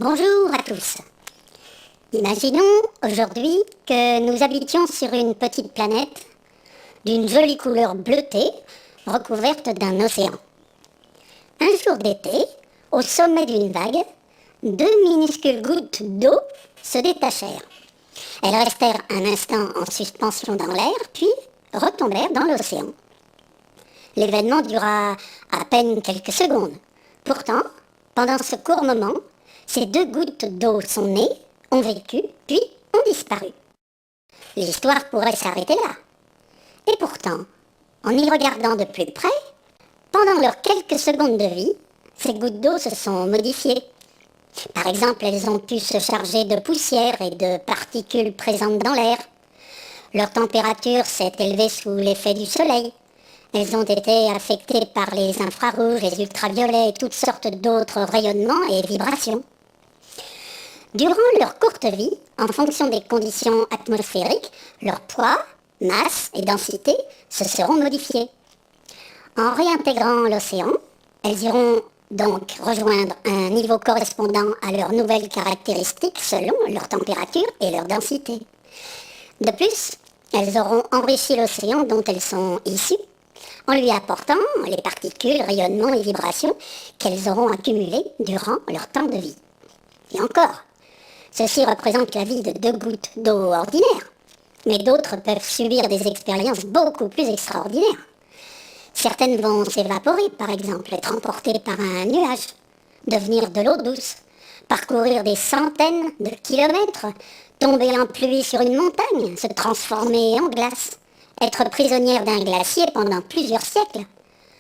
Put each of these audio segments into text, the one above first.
Bonjour à tous. Imaginons aujourd'hui que nous habitions sur une petite planète d'une jolie couleur bleutée recouverte d'un océan. Un jour d'été, au sommet d'une vague, deux minuscules gouttes d'eau se détachèrent. Elles restèrent un instant en suspension dans l'air, puis retombèrent dans l'océan. L'événement dura à peine quelques secondes. Pourtant, pendant ce court moment, ces deux gouttes d'eau sont nées, ont vécu, puis ont disparu. L'histoire pourrait s'arrêter là. Et pourtant, en y regardant de plus près, pendant leurs quelques secondes de vie, ces gouttes d'eau se sont modifiées. Par exemple, elles ont pu se charger de poussière et de particules présentes dans l'air. Leur température s'est élevée sous l'effet du soleil. Elles ont été affectées par les infrarouges, les ultraviolets et toutes sortes d'autres rayonnements et vibrations. Durant leur courte vie, en fonction des conditions atmosphériques, leur poids, masse et densité se seront modifiés. En réintégrant l'océan, elles iront donc rejoindre un niveau correspondant à leurs nouvelles caractéristiques selon leur température et leur densité. De plus, elles auront enrichi l'océan dont elles sont issues, en lui apportant les particules, rayonnements et vibrations qu'elles auront accumulées durant leur temps de vie. Et encore, ceci représente la vie de deux gouttes d'eau ordinaires, mais d'autres peuvent subir des expériences beaucoup plus extraordinaires. Certaines vont s'évaporer, par exemple, être emportées par un nuage, devenir de l'eau douce, parcourir des centaines de kilomètres, tomber en pluie sur une montagne, se transformer en glace, être prisonnière d'un glacier pendant plusieurs siècles,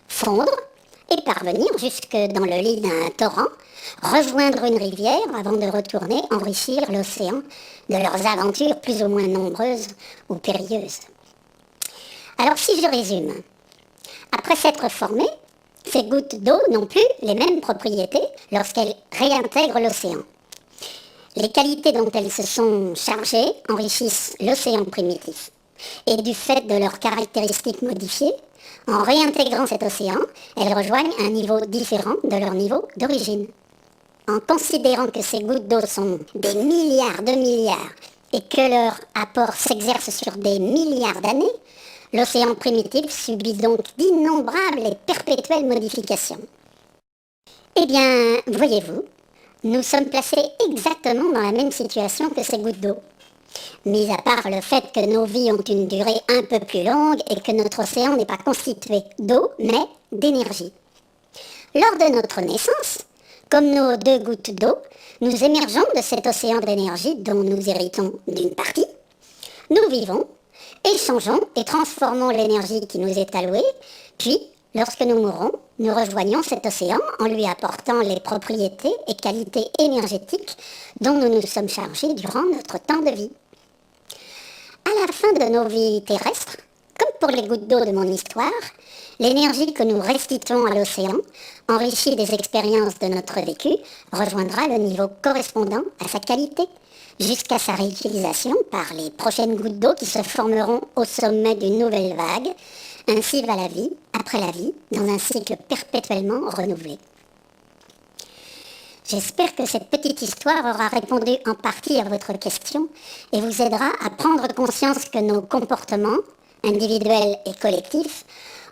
fondre et parvenir jusque dans le lit d'un torrent, rejoindre une rivière avant de retourner enrichir l'océan de leurs aventures plus ou moins nombreuses ou périlleuses. Alors si je résume, après s'être formées, ces gouttes d'eau n'ont plus les mêmes propriétés lorsqu'elles réintègrent l'océan. Les qualités dont elles se sont chargées enrichissent l'océan primitif. Et du fait de leurs caractéristiques modifiées, en réintégrant cet océan, elles rejoignent un niveau différent de leur niveau d'origine. En considérant que ces gouttes d'eau sont des milliards de milliards et que leur apport s'exerce sur des milliards d'années, l'océan primitif subit donc d'innombrables et perpétuelles modifications. Eh bien, voyez-vous, nous sommes placés exactement dans la même situation que ces gouttes d'eau. Mis à part le fait que nos vies ont une durée un peu plus longue et que notre océan n'est pas constitué d'eau, mais d'énergie. Lors de notre naissance, comme nos deux gouttes d'eau, nous émergeons de cet océan d'énergie dont nous héritons d'une partie. Nous vivons, échangeons et transformons l'énergie qui nous est allouée, puis, lorsque nous mourrons, nous rejoignons cet océan en lui apportant les propriétés et qualités énergétiques dont nous nous sommes chargés durant notre temps de vie. À la fin de nos vies terrestres, comme pour les gouttes d'eau de mon histoire, l'énergie que nous restituons à l'océan, enrichie des expériences de notre vécu, rejoindra le niveau correspondant à sa qualité, jusqu'à sa réutilisation par les prochaines gouttes d'eau qui se formeront au sommet d'une nouvelle vague. Ainsi va la vie, après la vie, dans un cycle perpétuellement renouvelé. J'espère que cette petite histoire aura répondu en partie à votre question et vous aidera à prendre conscience que nos comportements, individuels et collectifs,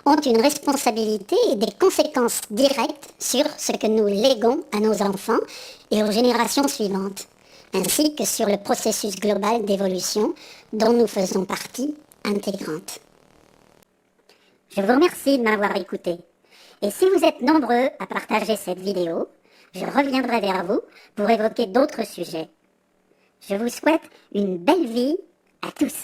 ont une responsabilité et des conséquences directes sur ce que nous léguons à nos enfants et aux générations suivantes, ainsi que sur le processus global d'évolution dont nous faisons partie intégrante. Je vous remercie de m'avoir écouté. Et si vous êtes nombreux à partager cette vidéo, je reviendrai vers vous pour évoquer d'autres sujets. Je vous souhaite une belle vie à tous.